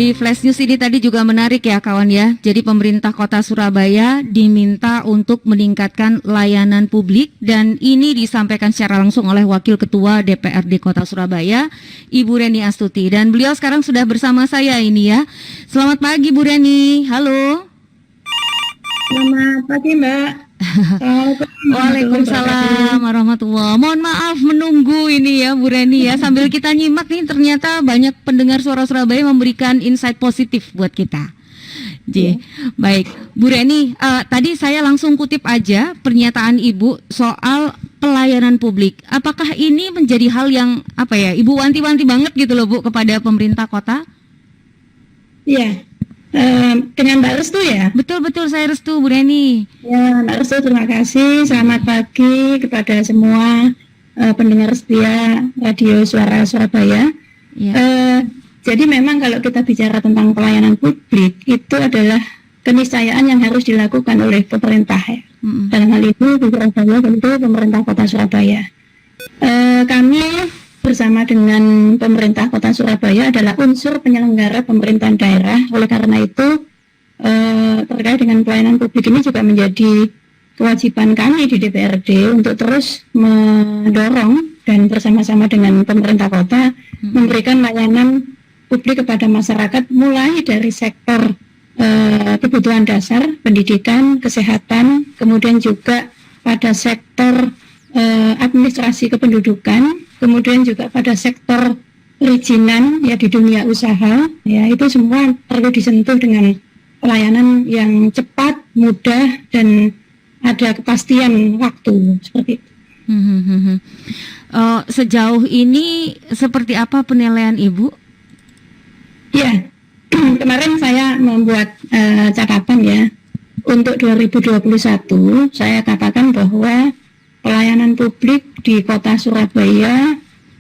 di Flash News ini tadi juga menarik ya kawan ya. Jadi pemerintah Kota Surabaya diminta untuk meningkatkan layanan publik dan ini disampaikan secara langsung oleh Wakil Ketua DPRD Kota Surabaya, Ibu Reni Astuti. Dan beliau sekarang sudah bersama saya ini ya. Selamat pagi Bu Reni. Halo. Selamat pagi Mbak. Waalaikumsalam warahmatullahi. Mohon maaf menunggu ini ya Bu Reni ya. Sambil kita nyimak nih ternyata banyak pendengar Suara Surabaya memberikan insight positif buat kita. Baik Bu Reni, tadi saya langsung kutip aja pernyataan Ibu soal pelayanan publik. Apakah ini menjadi hal yang Ibu wanti-wanti banget gitu loh Bu kepada pemerintah kota? Iya. Dengan Mbak Restu ya? Betul, saya Restu Bu Reni. Ya Mbak Restu, terima kasih. Selamat pagi kepada semua pendengar setia Radio Suara Surabaya. Ya. Jadi memang kalau kita bicara tentang pelayanan publik, itu adalah keniscayaan yang harus dilakukan oleh pemerintah ya. Dalam hal ini di Surabaya tentu pemerintah Kota Surabaya. Kami bersama dengan pemerintah Kota Surabaya adalah unsur penyelenggara pemerintahan daerah. Oleh karena itu terkait dengan pelayanan publik ini juga menjadi kewajiban kami di DPRD untuk terus mendorong dan bersama-sama dengan pemerintah kota memberikan layanan publik kepada masyarakat mulai dari sektor kebutuhan dasar, pendidikan, kesehatan, kemudian juga pada sektor administrasi kependudukan, kemudian juga pada sektor perizinan ya di dunia usaha ya, itu semua perlu disentuh dengan pelayanan yang cepat, mudah dan ada kepastian waktu seperti itu. Sejauh ini seperti apa penilaian Ibu? Ya, kemarin saya membuat catatan ya untuk 2021. Saya katakan bahwa pelayanan publik di Kota Surabaya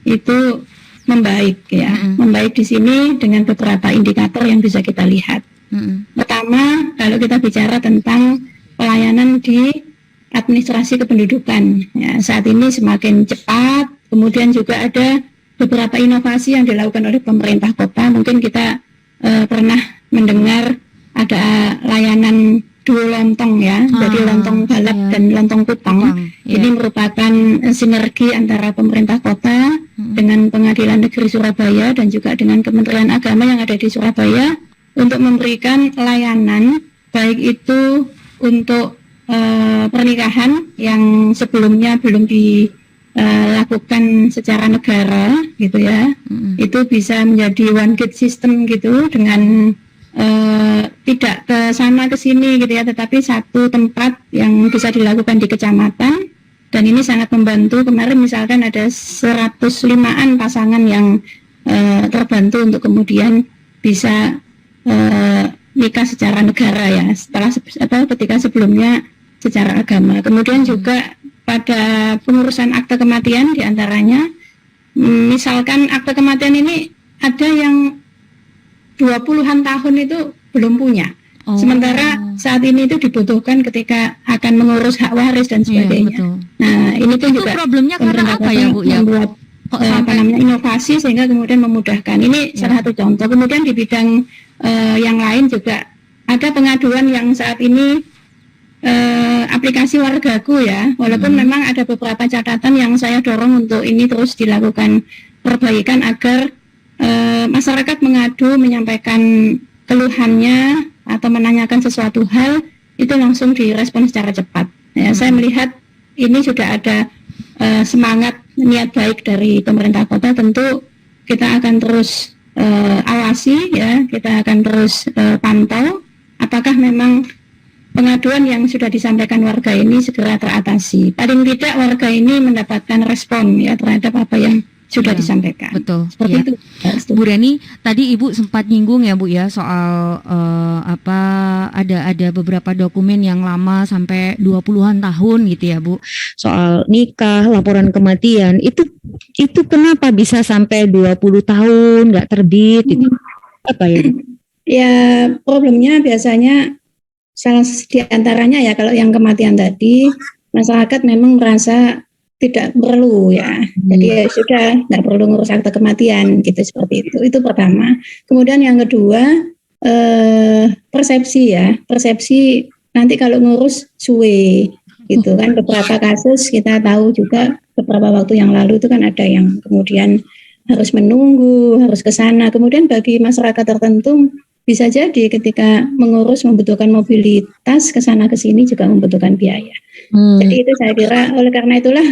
itu membaik ya. Membaik di sini dengan beberapa indikator yang bisa kita lihat. Pertama, kalau kita bicara tentang pelayanan di administrasi kependudukan ya, saat ini semakin cepat. Kemudian juga ada beberapa inovasi yang dilakukan oleh pemerintah kota. Mungkin kita pernah mendengar ada layanan duo lontong ya, jadi lontong balap dan lontong kupang. Ini merupakan sinergi antara pemerintah kota dengan Pengadilan Negeri Surabaya dan juga dengan Kementerian Agama yang ada di Surabaya untuk memberikan layanan baik itu untuk pernikahan yang sebelumnya belum dilakukan secara negara gitu ya. Itu bisa menjadi one gate system gitu dengan tidak ke sana ke sini gitu ya, tetapi satu tempat yang bisa dilakukan di kecamatan, dan ini sangat membantu. Kemarin misalkan ada 105-an pasangan yang terbantu untuk kemudian bisa nikah secara negara ya, setelah ketika sebelumnya secara agama. Kemudian juga pada pengurusan akte kematian diantaranya, misalkan akte kematian ini ada yang 20-an tahun itu belum punya. Sementara saat ini itu dibutuhkan ketika akan mengurus hak waris dan sebagainya. Nah, ini pun juga problemnya karena apa ya Bu ya? Membuat inovasi sehingga kemudian memudahkan. Ini salah satu contoh. Kemudian di bidang yang lain juga ada pengaduan yang saat ini aplikasi Wargaku ya. Walaupun memang ada beberapa catatan yang saya dorong untuk ini terus dilakukan perbaikan agar masyarakat mengadu, menyampaikan keluhannya atau menanyakan sesuatu hal itu langsung direspon secara cepat. Ya, saya melihat ini sudah ada semangat niat baik dari pemerintah kota. Tentu kita akan terus awasi ya, kita akan terus pantau apakah memang pengaduan yang sudah disampaikan warga ini segera teratasi. Paling tidak warga ini mendapatkan respon ya terhadap apa yang sudah disampaikan. Betul. Seperti itu. Bu Reni, tadi Ibu sempat nyinggung ya Bu ya soal ada beberapa dokumen yang lama sampai 20-an tahun gitu ya Bu. Soal nikah, laporan kematian, itu kenapa bisa sampai 20 tahun nggak terbit gitu? Apa ya? Ya, problemnya biasanya salah di antaranya ya kalau yang kematian tadi, masyarakat memang merasa tidak perlu ya. Jadi ya sudah, nggak perlu ngurus akte kematian gitu, seperti itu. Itu pertama. Kemudian yang kedua, persepsi ya. Persepsi nanti kalau ngurus suwe gitu kan. Beberapa kasus kita tahu juga beberapa waktu yang lalu itu kan ada yang kemudian harus menunggu, harus ke sana. Kemudian bagi masyarakat tertentu bisa jadi ketika mengurus membutuhkan mobilitas ke sana ke sini juga membutuhkan biaya. Jadi itu saya kira oleh karena itulah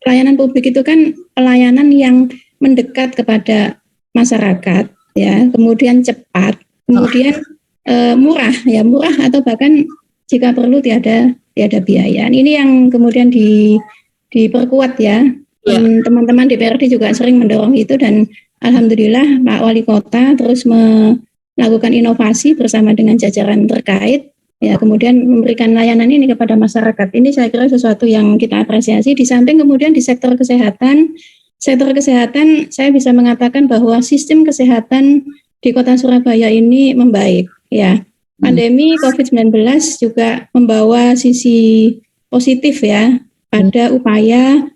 pelayanan publik itu kan pelayanan yang mendekat kepada masyarakat ya, kemudian cepat, kemudian murah ya, murah atau bahkan jika perlu tiada biaya. Ini yang kemudian diperkuat ya. Teman-teman DPRD juga sering mendorong itu dan alhamdulillah Pak Wali Kota terus melakukan inovasi bersama dengan jajaran terkait ya, kemudian memberikan layanan ini kepada masyarakat. Ini saya kira sesuatu yang kita apresiasi. Di samping kemudian di sektor kesehatan saya bisa mengatakan bahwa sistem kesehatan di Kota Surabaya ini membaik ya. Pandemi COVID-19 juga membawa sisi positif ya pada upaya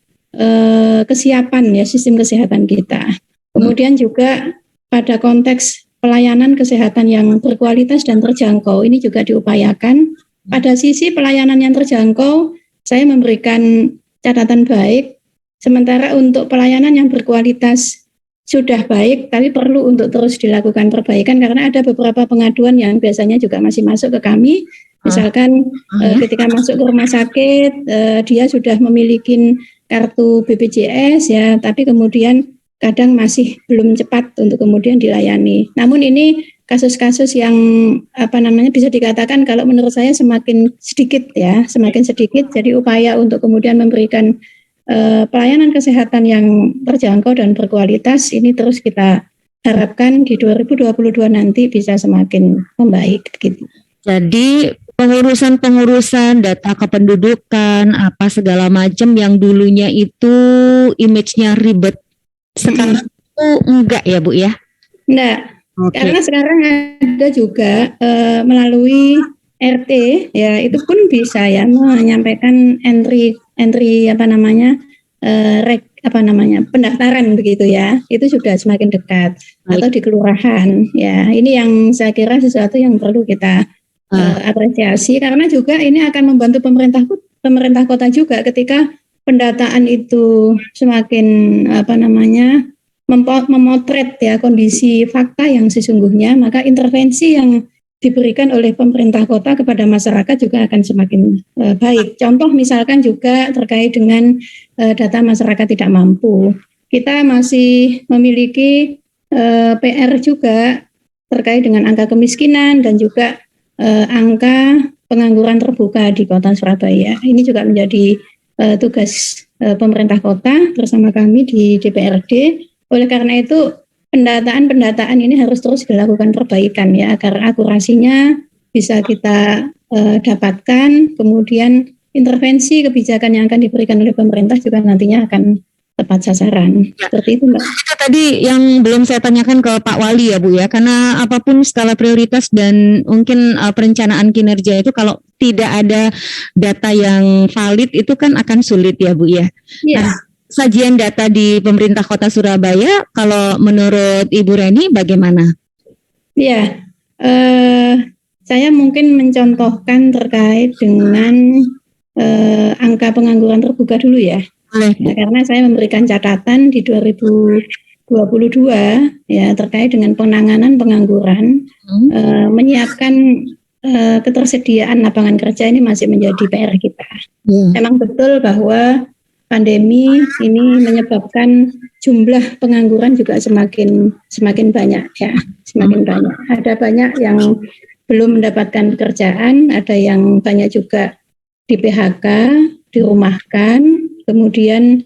kesiapan ya sistem kesehatan kita. Kemudian juga pada konteks pelayanan kesehatan yang berkualitas dan terjangkau ini juga diupayakan. Pada sisi pelayanan yang terjangkau, saya memberikan catatan baik. Sementara untuk pelayanan yang berkualitas sudah baik, tapi perlu untuk terus dilakukan perbaikan karena ada beberapa pengaduan yang biasanya juga masih masuk ke kami. Misalkan ketika masuk ke rumah sakit, dia sudah memiliki kartu BPJS ya, tapi kemudian kadang masih belum cepat untuk kemudian dilayani. Namun ini kasus-kasus yang bisa dikatakan kalau menurut saya semakin sedikit ya, semakin sedikit. Jadi upaya untuk kemudian memberikan pelayanan kesehatan yang terjangkau dan berkualitas ini terus kita harapkan di 2022 nanti bisa semakin membaik gitu. Jadi pengurusan data kependudukan apa segala macam yang dulunya itu image-nya ribet, sekarang itu enggak ya Bu ya? Enggak. Karena sekarang ada juga melalui RT ya, itu pun bisa ya menyampaikan entry pendaftaran begitu ya. Itu sudah semakin dekat. Atau di kelurahan ya. Ini yang saya kira sesuatu yang perlu kita apresiasi karena juga ini akan membantu pemerintah kota juga ketika pendataan itu semakin memotret ya kondisi fakta yang sesungguhnya, maka intervensi yang diberikan oleh pemerintah kota kepada masyarakat juga akan semakin baik. Contoh misalkan juga terkait dengan data masyarakat tidak mampu. Kita masih memiliki PR juga terkait dengan angka kemiskinan dan juga angka pengangguran terbuka di Kota Surabaya. Ini juga menjadi tugas pemerintah kota bersama kami di DPRD. Oleh karena itu pendataan ini harus terus dilakukan perbaikan ya agar akurasinya bisa kita dapatkan. Kemudian intervensi kebijakan yang akan diberikan oleh pemerintah juga nantinya akan tepat sasaran. Seperti itu Mbak. Itu tadi yang belum saya tanyakan ke Pak Wali ya Bu ya, karena apapun skala prioritas dan mungkin perencanaan kinerja itu kalau tidak ada data yang valid itu kan akan sulit ya Bu ya. Nah, sajian data di pemerintah Kota Surabaya kalau menurut Ibu Reni bagaimana? Ya, saya mungkin mencontohkan terkait dengan angka pengangguran terbuka dulu ya. Ya, karena saya memberikan catatan di 2022 ya terkait dengan penanganan pengangguran, menyiapkan ketersediaan lapangan kerja ini masih menjadi PR kita. Memang betul bahwa pandemi ini menyebabkan jumlah pengangguran juga semakin banyak ya, semakin banyak. Ada banyak yang belum mendapatkan pekerjaan, ada yang banyak juga di PHK, dirumahkan. Kemudian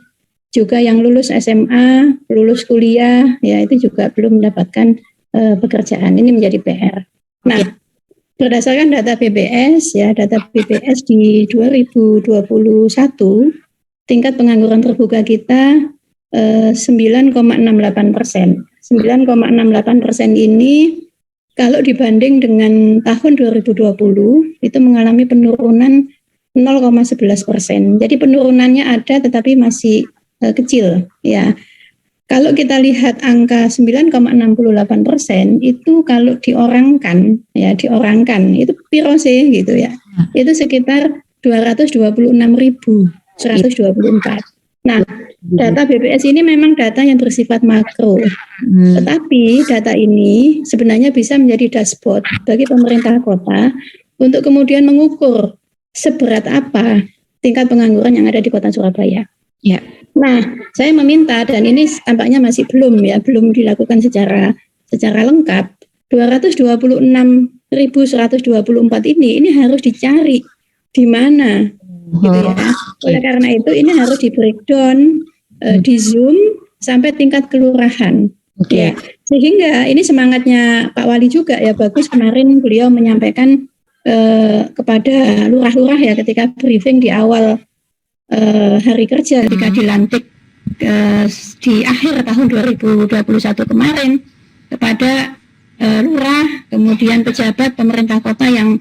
juga yang lulus SMA, lulus kuliah, ya itu juga belum mendapatkan pekerjaan. Ini menjadi PR. Nah, berdasarkan data BPS, ya data BPS di 2021, tingkat pengangguran terbuka kita 9,68%. 9,68% ini kalau dibanding dengan tahun 2020 itu mengalami penurunan 0,11%. Jadi penurunannya ada tetapi masih kecil ya. Kalau kita lihat angka 9,68% itu kalau diorangkan itu piro sih gitu ya. Itu sekitar 226.124. Nah, data BPS ini memang data yang bersifat makro. Tetapi data ini sebenarnya bisa menjadi dashboard bagi pemerintah kota untuk kemudian mengukur seberat apa tingkat pengangguran yang ada di Kota Surabaya. Ya. Nah, saya meminta, dan ini tampaknya masih belum dilakukan secara lengkap. 226.124 ini harus dicari di mana, gitu ya. Oleh karena itu ini harus di breakdown, di zoom sampai tingkat kelurahan. Ya. Sehingga ini semangatnya Pak Wali juga ya, bagus kemarin beliau menyampaikan kepada lurah-lurah ya ketika briefing di awal hari kerja ketika dilantik di akhir tahun 2021 kemarin kepada lurah, kemudian pejabat pemerintah kota yang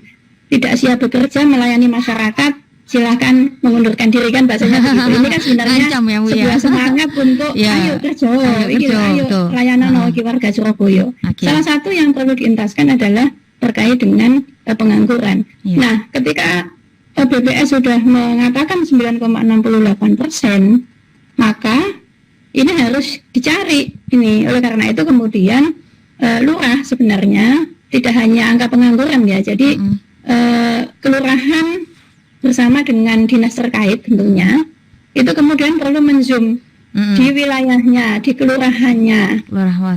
tidak siap bekerja melayani masyarakat, silakan mengundurkan diri, kan bahasanya begitu. Ini kan sebenarnya sebuah semangat untuk ayo kerja, ayo layanan bagi warga Surabaya. Salah satu yang perlu diintaskan adalah terkait dengan pengangguran. Nah, ketika BPS sudah mengatakan 9,68%, maka ini harus dicari ini. Oleh karena itu kemudian lurah sebenarnya tidak hanya angka pengangguran ya, jadi kelurahan bersama dengan dinas terkait tentunya itu kemudian perlu menzoom di wilayahnya, di kelurahannya,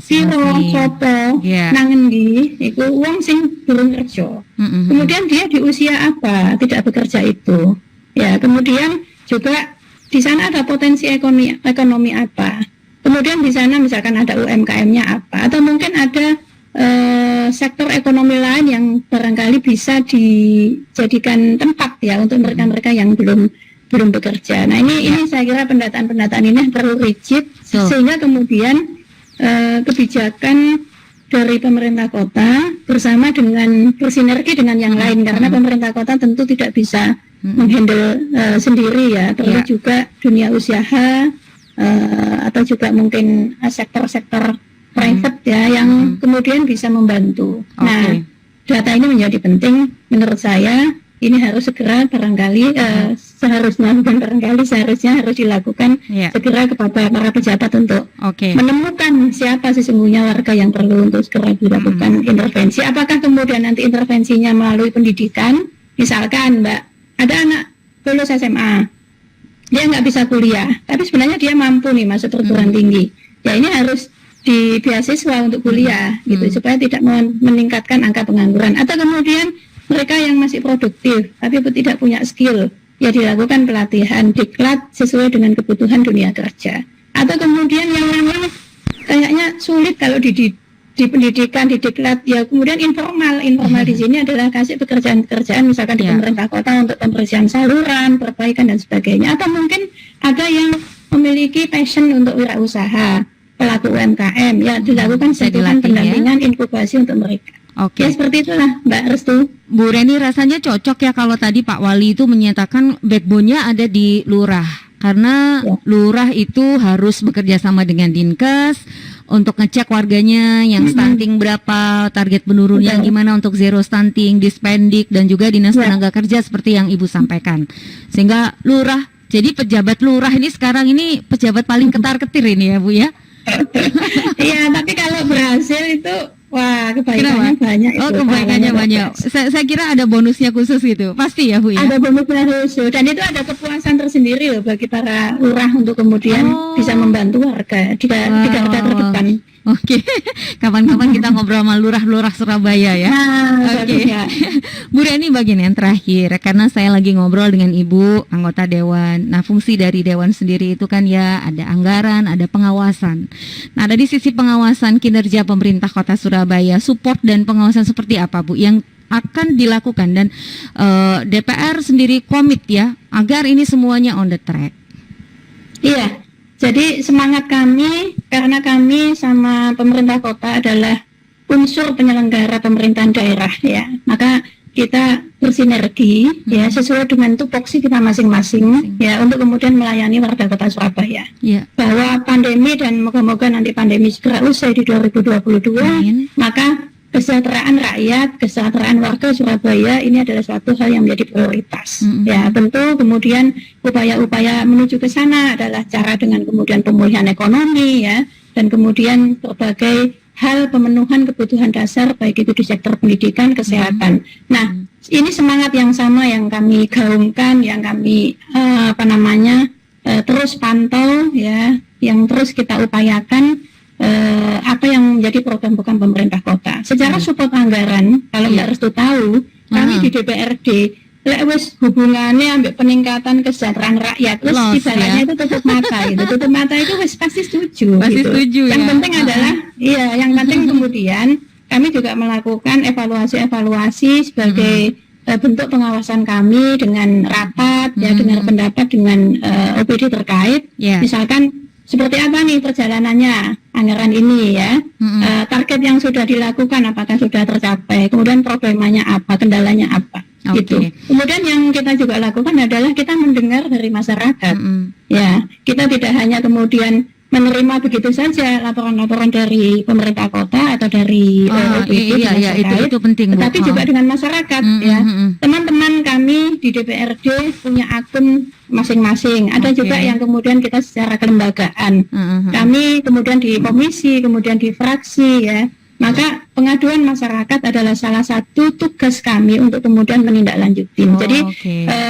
piro sopo nangendi iku wong sing durung kerja. Kemudian dia di usia apa tidak bekerja itu. Ya, kemudian juga di sana ada potensi ekonomi apa. Kemudian di sana misalkan ada UMKM-nya apa, atau mungkin ada sektor ekonomi lain yang barangkali bisa dijadikan tempat ya untuk mereka-mereka yang belum bekerja. Nah ini saya kira pendataan ini perlu rigid sehingga kemudian kebijakan dari pemerintah kota bersama dengan bersinergi dengan yang lain, karena pemerintah kota tentu tidak bisa menghandle sendiri ya, perlu juga dunia usaha atau juga mungkin sektor-sektor private ya yang kemudian bisa membantu. Nah, data ini menjadi penting menurut saya. Ini harus segera barangkali seharusnya harus dilakukan segera kepada para pejabat untuk menemukan siapa sesungguhnya warga yang perlu untuk segera dilakukan intervensi. Apakah kemudian nanti intervensinya melalui pendidikan, misalkan Mbak, ada anak lulus SMA, dia nggak bisa kuliah, tapi sebenarnya dia mampu nih masuk perguruan tinggi. Ya ini harus di beasiswa untuk kuliah gitu supaya tidak meningkatkan angka pengangguran. Atau kemudian mereka yang masih produktif tapi tidak punya skill, ya dilakukan pelatihan diklat sesuai dengan kebutuhan dunia kerja. Atau kemudian yang memang kayaknya sulit kalau di pendidikan, di diklat, ya kemudian informal di sini adalah kasih pekerjaan misalkan di pemerintah kota untuk pembersihan saluran, perbaikan dan sebagainya. Atau mungkin ada yang memiliki passion untuk wirausaha, pelaku UMKM, ya dilakukan sentuhan pendampingan inkubasi untuk mereka. Ya seperti itulah Mbak Restu. Bu Reni, rasanya cocok ya kalau tadi Pak Wali itu menyatakan backbone-nya ada di lurah, karena lurah itu harus bekerja sama dengan Dinkes untuk ngecek warganya yang stunting berapa, target penurunnya gimana untuk zero stunting, Dispendik dan juga Dinas Tenaga Kerja seperti yang Ibu sampaikan. Sehingga lurah, jadi pejabat lurah ini sekarang ini pejabat paling ketar-ketir ini ya Bu ya. Iya, tapi kalau berhasil itu wah kebaikannya banyak. Kebaikannya banyak. Saya kira ada bonusnya khusus gitu, pasti ya Bu ya. Ada bonusnya khusus dan itu ada kepuasan tersendiri loh bagi para lurah untuk kemudian bisa membantu warga di garda terdepan. Kapan-kapan kita ngobrol sama lurah-lurah Surabaya ya. Bu Reni, bagian yang terakhir, karena saya lagi ngobrol dengan Ibu anggota Dewan. Nah, fungsi dari Dewan sendiri itu kan ya ada anggaran, ada pengawasan. Nah, dari sisi pengawasan kinerja pemerintah Kota Surabaya, support dan pengawasan seperti apa Bu yang akan dilakukan, dan DPR sendiri komit ya agar ini semuanya on the track. Iya. Jadi semangat kami, karena kami sama pemerintah kota adalah unsur penyelenggara pemerintahan daerah ya, maka kita bersinergi ya sesuai dengan tupoksi kita masing-masing ya untuk kemudian melayani warga Kota Surabaya. Bahwa pandemi dan moga-moga nanti pandemi segera usai di 2022, maka kesejahteraan rakyat, kesejahteraan warga Surabaya ini adalah suatu hal yang menjadi prioritas. Ya, tentu kemudian upaya-upaya menuju ke sana adalah cara dengan kemudian pemulihan ekonomi ya, dan kemudian berbagai hal pemenuhan kebutuhan dasar baik itu di sektor pendidikan, kesehatan. Nah, ini semangat yang sama yang kami gaungkan, yang kami terus pantau ya, yang terus kita upayakan apa yang menjadi program-program pemerintah kota. Secara support anggaran, kalau Mbak Restu tahu, kami di DPRD wis hubungannya ambil peningkatan kesejahteraan rakyat wis ibaratnya itu tutup mata itu wis pasti setuju gitu. Yang penting adalah yang penting kemudian kami juga melakukan evaluasi sebagai bentuk pengawasan kami dengan rapat ya, dengan pendapat dengan OPD terkait. Misalkan seperti apa nih perjalanannya anggaran ini ya, target yang sudah dilakukan apakah sudah tercapai, kemudian problemanya apa, kendalanya apa. Gitu. Kemudian yang kita juga lakukan adalah kita mendengar dari masyarakat. Ya, kita tidak hanya kemudian menerima begitu saja laporan-laporan dari pemerintah kota atau dari itu penting, tetapi juga dengan masyarakat ya. Teman-teman kami di DPRD punya akun masing-masing. Ada juga yang kemudian kita secara kelembagaan. Kami kemudian di komisi, kemudian di fraksi ya. Maka pengaduan masyarakat adalah salah satu tugas kami untuk kemudian menindaklanjuti. Jadi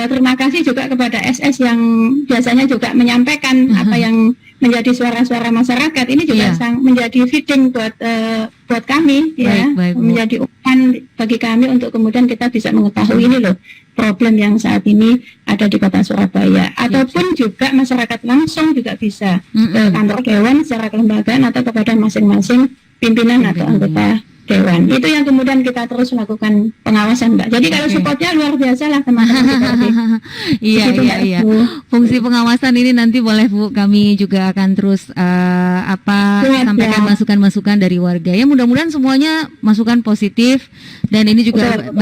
terima kasih juga kepada SS yang biasanya juga menyampaikan apa yang menjadi suara-suara masyarakat. Ini juga menjadi feeding buat kami ya, menjadi umpan bagi kami untuk kemudian kita bisa mengetahui ini loh problem yang saat ini ada di Kota Surabaya. Ataupun juga masyarakat langsung juga bisa ke kantor dewan secara kelembagaan atau kepada masing-masing pimpinan atau anggota dewan. Itu yang kemudian kita terus melakukan pengawasan, Mbak. Jadi kalau supportnya luar biasa lah teman-teman. Iya. Fungsi pengawasan ini nanti boleh Bu, kami juga akan terus sampaikan masukan-masukan dari warga. Ya mudah-mudahan semuanya masukan positif dan ini juga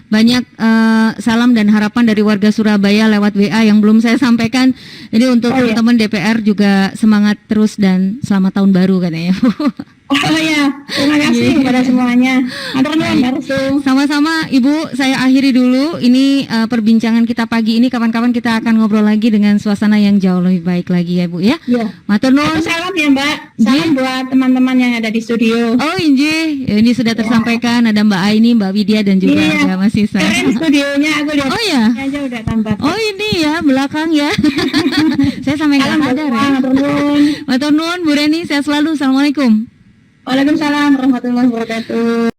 banyak salam dan harapan dari warga Surabaya lewat WA yang belum saya sampaikan. Ini untuk teman-teman DPR juga semangat terus dan selamat tahun baru katanya. Terima kasih kepada semuanya. Sama-sama Ibu, saya akhiri dulu ini perbincangan kita pagi ini. Kapan-kapan kita akan ngobrol lagi dengan suasana yang jauh lebih baik lagi ya Bu ya. Matur nuwun. Salam ya Mbak. Salam buat teman-teman yang ada di studio. Ini sudah tersampaikan. Ada Mbak Aini, Mbak Widya dan juga ada Mas Isa. Keren studionya, aku lihat. Aja udah tambah. Ini ya belakang ya. Saya sampai nggak sadar ya. Matur nuwun Bu Reni, sehat selalu. Assalamualaikum. Waalaikumsalam warahmatullahi wabarakatuh.